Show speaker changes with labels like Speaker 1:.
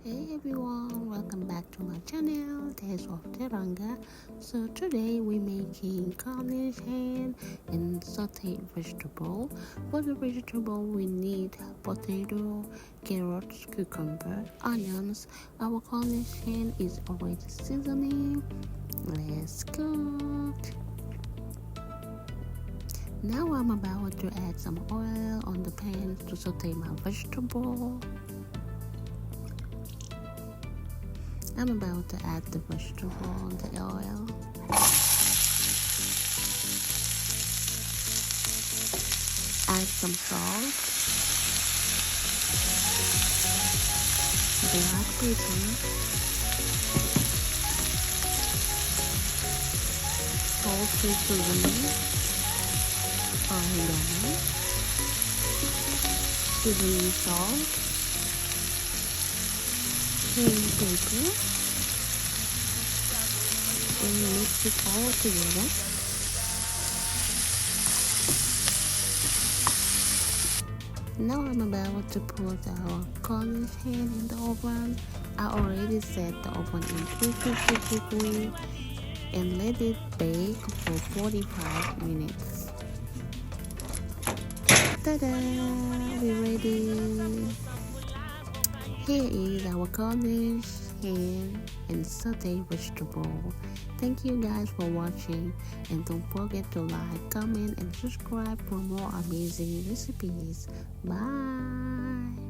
Speaker 1: Hey everyone, welcome back to my channel, Taste of Teranga. So today we're making Cornish hen and sautéed vegetable. For the vegetable we need potato, carrots, cucumber, onions. Our Cornish hen is already seasoning. Let's cook. Now I'm about to add some oil on the pan to saute my vegetable. I'm about to add the vegetable on the oil. Add some salt, black pepper, whole sweet seasoning, oregano, seasoning salt, green pepper, and mix it all together. Now I'm about to put our Cornish hen in the oven. I already set the oven in 350 degrees and let it bake for 45 minutes. Ta-da! We're ready! Here is our Cornish hen and sautéed vegetable. Thank you guys for watching, and don't forget to like, comment and subscribe for more amazing recipes. Bye!